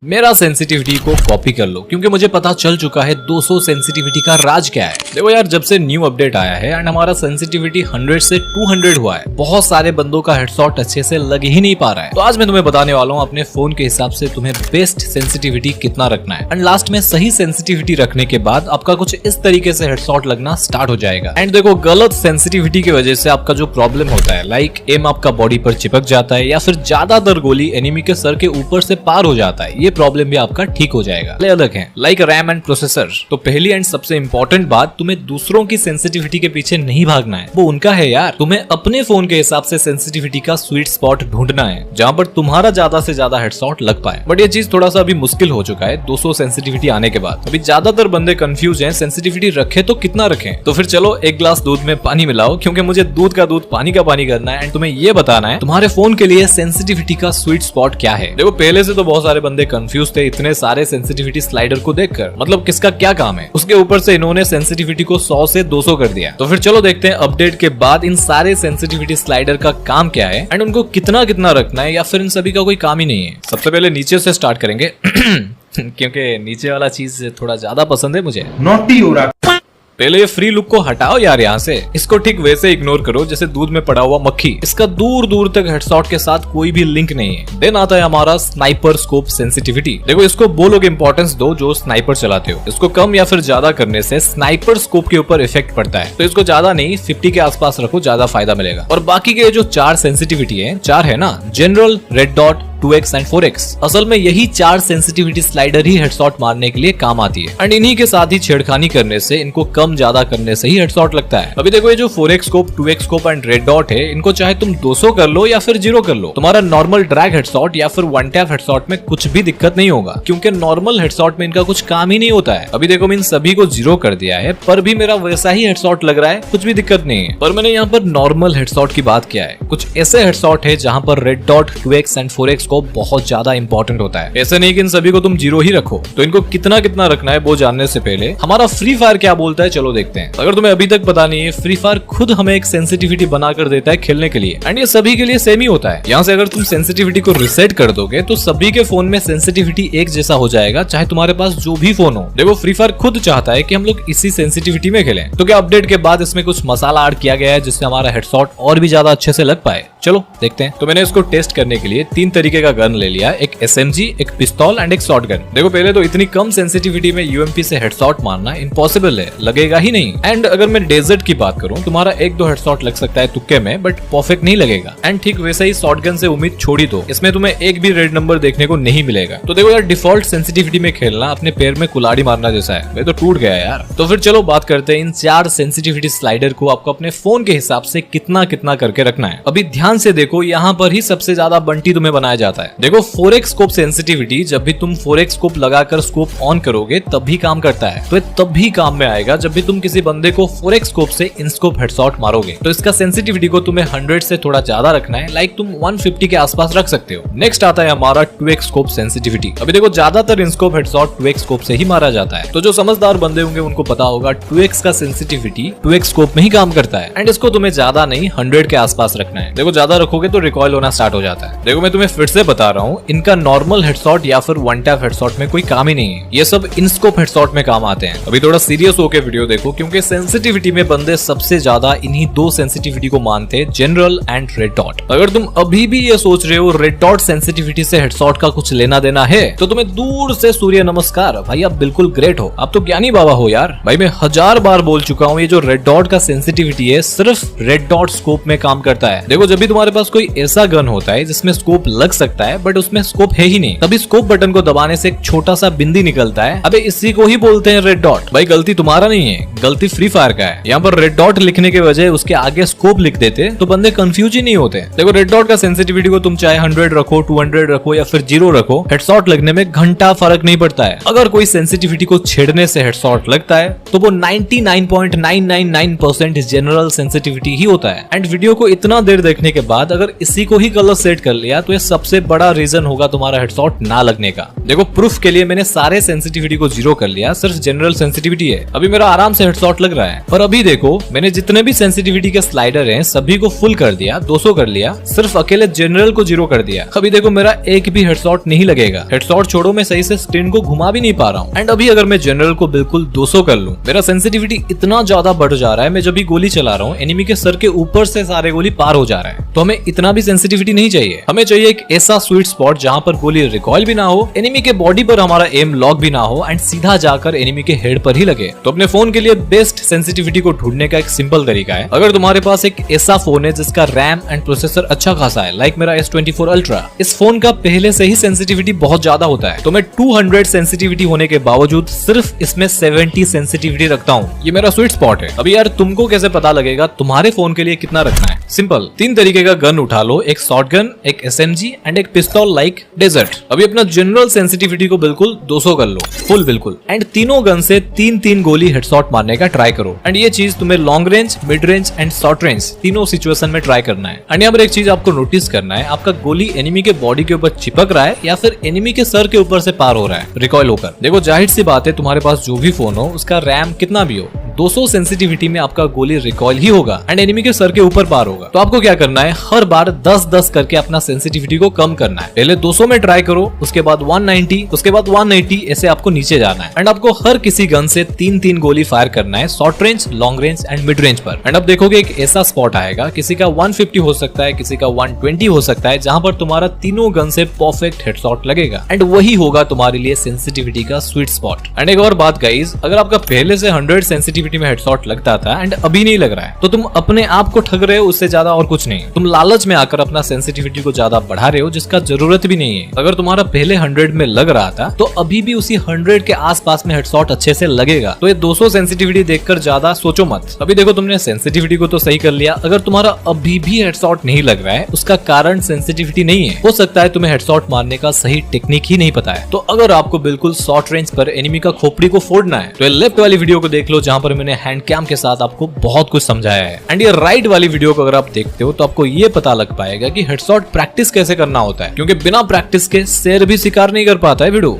मेरा सेंसिटिविटी को कॉपी कर लो क्योंकि मुझे पता चल चुका है 200 सेंसिटिविटी का राज क्या है। देखो यार, जब से न्यू अपडेट आया है एंड हमारा सेंसिटिविटी 100 से 200 हुआ है, बहुत सारे बंदों का हेडशॉट अच्छे से लग ही नहीं पा रहा है। तो आज मैं तुम्हें बताने वाला हूँ अपने फोन के हिसाब से तुम्हें बेस्ट सेंसिटिविटी कितना रखना है एंड लास्ट में सही सेंसिटिविटी रखने के बाद आपका कुछ इस तरीके से हेडशॉट लगना स्टार्ट हो जाएगा। एंड देखो, गलत सेंसिटिविटी की वजह से आपका जो प्रॉब्लम होता है, लाइक एम आपका बॉडी पर चिपक जाता है या फिर ज्यादातर गोली एनिमी के सर के ऊपर से पार हो जाता है, ये प्रॉब्लम भी आपका ठीक हो जाएगा। अलग है लाइक रैम एंड प्रोसेसर। तो पहली एंड सबसे इंपॉर्टेंट बात, तुम्हें दूसरों की सेंसिटिविटी के पीछे नहीं भागना है, वो उनका है यार। तुम्हें अपने फोन के हिसाब से सेंसिटिविटी का स्वीट स्पॉट ढूंढना है जहां पर तुम्हारा ज्यादा से ज्यादा हेडशॉट लग पाए। बट ये चीज थोड़ा सा अभी मुश्किल हो चुका है 200 सेंसिटिविटी आने के बाद। अभी ज्यादातर बंदे कंफ्यूज हैं, सेंसिटिविटी रखे तो कितना रखें। तो फिर चलो एक ग्लास दूध में पानी मिलाओ, क्योंकि मुझे दूध का दूध पानी का पानी करना है एंड तुम्हें ये बताना है तुम्हारे फोन के लिए सेंसिटिविटी का स्वीट स्पॉट क्या है। देखो, पहले से तो बहुत सारे बंदे कंफ्यूज थे इतने सारे सेंसिटिविटी स्लाइडर को देखकर, मतलब किसका क्या काम है। उसके ऊपर से इन्होंने सेंसिटिविटी को 100 से 200 कर दिया। तो फिर चलो देखते हैं अपडेट के बाद इन सारे सेंसिटिविटी स्लाइडर का काम क्या है एंड उनको कितना कितना रखना है, या फिर इन सभी का कोई काम ही नहीं है। सबसे पहले नीचे से स्टार्ट करेंगे क्योंकि नीचे वाला चीज थोड़ा ज्यादा पसंद है मुझे। नॉटी हो रहा। पहले ये फ्री लुक को हटाओ यार यहाँ से, इसको ठीक वैसे इग्नोर करो जैसे दूध में पड़ा हुआ मक्खी। इसका दूर दूर तक हेडशॉट के साथ कोई भी लिंक नहीं है। देन आता है हमारा स्नाइपर स्कोप सेंसिटिविटी। देखो, इसको वो लोग इंपॉर्टेंस दो जो स्नाइपर चलाते हो। इसको कम या फिर ज्यादा करने से स्नाइपर स्कोप के ऊपर इफेक्ट पड़ता है, तो इसको ज्यादा नहीं 50 के आसपास रखो, ज्यादा फायदा मिलेगा। और बाकी के जो 4 सेंसिटिविटी है, 4 है ना, general, red dot, 2x and 4x, असल में यही 4 सेंसिटिविटी स्लाइडर ही हेडशॉट मारने के लिए काम आती है एंड इन्हीं के साथ ही छेड़खानी करने से, इनको कम ज्यादा करने से ही हेडशॉट लगता है। अभी देखो, ये जो 4x scope, 2x scope and red dot है, इनको चाहे तुम 200 कर लो या फिर 0 कर लो, तुम्हारा नॉर्मल ड्रैग हेडशॉट या फिर वन टैप हेडशॉट में कुछ भी दिक्कत नहीं होगा, क्योंकि नॉर्मल हेडशॉट में इनका कुछ काम ही नहीं होता है। अभी देखो, मैं इन सभी को 0 कर दिया है पर भी मेरा वैसा ही हेडशॉट लग रहा है, कुछ भी दिक्कत नहीं है। पर मैंने यहाँ पर नॉर्मल हेडशॉट की बात किया है। कुछ ऐसे हेडशॉट है जहाँ पर red dot, 2x and 4x scope बहुत ज्यादा इंपॉर्टेंट होता है। ऐसा नहीं कि इन सभी को तुम 0 ही रखो। तो इनको कितना कितना रखना है वो जानने से पहले हमारा फ्री फायर क्या बोलता है, चलो देखते हैं। अगर तुम्हें अभी तक पता नहीं है, फ्री फायर खुद हमें एक सेंसिटिविटी बनाकर देता है खेलने के लिए एंड ये सभी के लिए सेम ही होता है। यहाँ से अगर तुम सेंसिटिविटी को रिसेट कर दोगे तो सभी के फोन में सेंसिटिविटी एक जैसा हो जाएगा, चाहे तुम्हारे पास जो भी फोन हो। देखो, फ्री फायर खुद चाहता है कि हम लोग इसी सेंसिटिविटी में खेलें। तो क्या अपडेट के बाद इसमें कुछ मसाला ऐड किया गया है जिससे हमारा हेडशॉट और भी ज्यादा अच्छे से लग पाए? चलो देखते हैं। तो मैंने इसको टेस्ट करने के लिए 3 तरीके का गन ले लिया, एक SMG, एक पिस्तौल एंड एक शॉटगन। देखो, पहले तो इतनी कम सेंसिटिविटी में UMP से हेडशॉट मारना इम्पॉसिबल है, लगेगा ही नहीं। एंड अगर मैं डेजर्ट की बात करूं, तुम्हारा 1-2 हेडशॉट लग सकता है तुक्के में, बट परफेक्ट नहीं लगेगा। एंड ठीक वैसे ही शॉटगन से उम्मीद छोड़ी दो, इसमें तुम्हें एक भी रेड नंबर देखने को नहीं मिलेगा। तो देखो यार, डिफॉल्ट सेंसिटिविटी में खेलना अपने पैर में कुल्हाड़ी मारना जैसा है। मैं तो टूट गया यार। तो फिर चलो बात करते हैं इन 4 सेंसिटिविटी स्लाइडर को आपको अपने फोन के हिसाब से कितना कितना करके रखना है। अभी ध्यान से देखो, यहाँ पर ही सबसे ज्यादा बंटी तुम्हें बनाया जाता है। देखो, 4x स्कोप सेंसिटिविटी, जब भी तुम 4x स्कोप लगाकर स्कोप ऑन करोगे तभी काम करता है। तो तब भी काम में आएगा जब भी तुम किसी बंदे को 4x स्कोप से इन स्कोप हेडशॉट मारोगे। तो इसका सेंसिटिविटी को तुम्हें 100 से थोड़ा ज्यादा रखना है, लाइक तुम 150 के आसपास रख सकते हो। नेक्स्ट आता है हमारा 2x स्कोप सेंसिटिविटी। अभी देखो, ज्यादातर in scope headshot 2x scope से ही मारा जाता है। तो जो समझदार बंदे होंगे उनको पता होगा 2x का सेंसिटिविटी 2x स्कोप में ही काम करता है एंड इसको तुम्हें ज्यादा नहीं 100 के आसपास रखना है। देखो, ज्यादा रखोगे तो रिकॉइल होना स्टार्ट हो जाता है। देखो, मैं तुम्हें फिर से बता रहा हूँ, इनका नॉर्मल हेडशॉट या फिर वन टैप हेडशॉट में कोई काम ही नहीं है। ये सब इन स्कोप हेडशॉट में काम आते हैं। अभी थोड़ा सीरियस होकर वीडियो देखो, क्योंकि सेंसिटिविटी में बंदे सबसे ज्यादा इन्हीं 2 सेंसिटिविटी को मानते हैं, जनरल एंड रेड डॉट। अगर तुम अभी भी ये सोच रहे हो रेड डॉट सेंसिटिविटी से हेडशॉट का कुछ लेना देना है, तो तुम्हें दूर से सूर्य नमस्कार, भाई आप बिल्कुल ग्रेट हो, आप तो ज्ञानी बाबा हो यार। भाई मैं 1000 बार बोल चुका हूँ, ये जो रेड डॉट का सेंसिटिविटी है सिर्फ रेड डॉट स्कोप में काम करता है। देखो, जब भी तुम्हारे पास कोई ऐसा गन होता है जिसमें स्कोप लग सकता है बट उसमें स्कोप है ही नहीं, तभी स्कोप बटन को दबाने से एक छोटा सा बिंदी निकलता है। अबे इसी को ही बोलते हैं रेड डॉट। भाई गलती तुम्हारा नहीं है, गलती फ्री फायर का है। यहाँ पर रेड डॉट लिखने के बजाय उसके आगे स्कोप लिख देते तो बंदे कंफ्यूज ही नहीं होते। देखो, रेड डॉट का सेंसिटिविटी को तुम चाहे 100 रखो, 200 रखो या फिर 0 रखो, हेडशॉट लगने में घंटा फर्क नहीं पड़ता है। अगर कोई सेंसिटिविटी को छेड़ने से हेडशॉट लगता है तो वो 99.999% जनरल सेंसिटिविटी ही होता है। एंड वीडियो को इतना देर देखने के बाद अगर इसी को ही कलर सेट कर लिया तो ये सबसे सबसे बड़ा रीजन होगा तुम्हारा हेडशॉट ना लगने का। देखो प्रूफ के लिए मैंने सारे सेंसिटिविटी को 0 कर लिया, सिर्फ जनरल सेंसिटिविटी है, अभी मेरा आराम से हेडशॉट लग रहा है। और अभी देखो मैंने जितने भी सेंसिटिविटी के स्लाइडर हैं सभी को फुल कर दिया, 200 कर लिया, सिर्फ अकेले जनरल को 0 कर दिया। अभी देखो मेरा एक भी हेडशॉट नहीं लगेगा। हेडशॉट छोड़ो, मैं सही से स्क्रीन को घुमा भी नहीं पा रहा हूँ। एंड अभी अगर मैं जनरल को बिल्कुल 200 कर लूं, मेरा सेंसिटिविटी इतना ज्यादा बढ़ जा रहा है, मैं जब भी गोली चला रहा हूँ एनिमी के सर के ऊपर से सारे गोली पार हो जा रहा है। तो हमें इतना भी सेंसिटिविटी नहीं चाहिए, हमें चाहिए एक ऐसा स्वीट स्पॉट जहां पर गोली रिकॉइल भी ना हो, एनिमी के बॉडी पर हमारा एम लॉक भी ना हो एंड सीधा जाकर एनिमी के हेड पर ही लगे। तो अपने फोन के लिए बेस्ट सेंसिटिविटी को ढूंढने का एक सिंपल तरीका है, अगर तुम्हारे पास एक ऐसा फोन है जिसका रैम एंड प्रोसेसर अच्छा खासा है, लाइक मेरा S24 अल्ट्रा, इस फोन का पहले से ही सेंसिटिविटी बहुत ज्यादा होता है, तो मैं 200 सेंसिटिविटी होने के बावजूद सिर्फ इसमें 70 सेंसिटिविटी रखता हूँ। ये मेरा स्वीट स्पॉट है। अभी यार तुमको कैसे पता लगेगा तुम्हारे फोन के लिए कितना रखना है? सिंपल, 3 तरीके का गन उठा लो, एक शॉटगन, एक SMG एंड एक पिस्तौल लाइक डेजर्ट। अभी अपना जनरल सेंसिटिविटी को बिल्कुल 200 कर लो, फुल बिल्कुल, एंड तीनों गन से 3-3 गोली हेडशॉट मारने का ट्राई करो। एंड ये चीज तुम्हें long range, mid range and short range तीनों सिचुएशन में ट्राई करना है। एंड यहाँ पर एक चीज आपको नोटिस करना है, आपका गोली एनिमी के बॉडी के ऊपर चिपक रहा है या फिर एनिमी के सर के ऊपर से पार हो रहा है रिकॉइल होकर। देखो जाहिर सी बात है, तुम्हारे पास जो भी फोन हो उसका रैम कितना भी हो, 200 सेंसिटिविटी में आपका गोली रिकॉइल ही होगा एंड एनिमी के सर के ऊपर पार होगा। तो आपको क्या करना है, हर बार 10-10 करके अपना सेंसिटिविटी को कम करना है। पहले 200 में ट्राई करो, उसके बाद 190, उसके बाद 180, ऐसे आपको नीचे जाना है। एंड आपको हर किसी गन से 3-3 गोली फायर करना है, short range, long range and mid range पर। एंड अब देखोगे एक ऐसा स्पॉट आएगा, किसी का 150 हो सकता है, किसी का 120 हो सकता है, जहां पर तुम्हारा तीनों गन से परफेक्ट हेडशॉट लगेगा एंड वही होगा तुम्हारे लिए सेंसिटिविटी का स्वीट स्पॉट। एंड एक और बात गाइस, अगर आपका पहले से 100 सेंसिटिविटी में हेडशॉट लगता था एंड अभी नहीं लग रहा है, तो तुम अपने आप को ठग रहे हो, उससे ज्यादा और कुछ नहीं। तुम लालच में आकर अपना सेंसिटिविटी को ज्यादा बढ़ा रहे हो, जिसका जरूरत भी नहीं है। अगर तुम्हारा पहले 100 में लग रहा था तो अभी भी उसी 100 के आसपास में हेडशॉट अच्छे से लगेगा। तो ये 200 सेंसिटिविटी देखकर ज्यादा सोचो मत। अभी देखो तुमने सेंसिटिविटी को तो सही कर लिया, अगर तुम्हारा अभी भी हेडशॉट नहीं लग रहा है उसका कारण सेंसिटिविटी नहीं है, हो सकता है तुम्हें हेडशॉट मारने का सही टेक्निक ही नहीं पता है। तो अगर आपको बिल्कुल शॉर्ट रेंज पर एनिमी का खोपड़ी को फोड़ना है तो लेफ्ट वाली वीडियो को देख लो, जहां पर मैंने हैंड कैम के साथ आपको बहुत कुछ समझाया है। एंड ये राइट वाली वीडियो को अगर आप देखते हो तो आपको ये पता लग पाएगा कि हेडशॉट प्रैक्टिस कैसे करना होता है, क्योंकि बिना प्रैक्टिस के शेर भी शिकार नहीं कर पाता है वीडियो।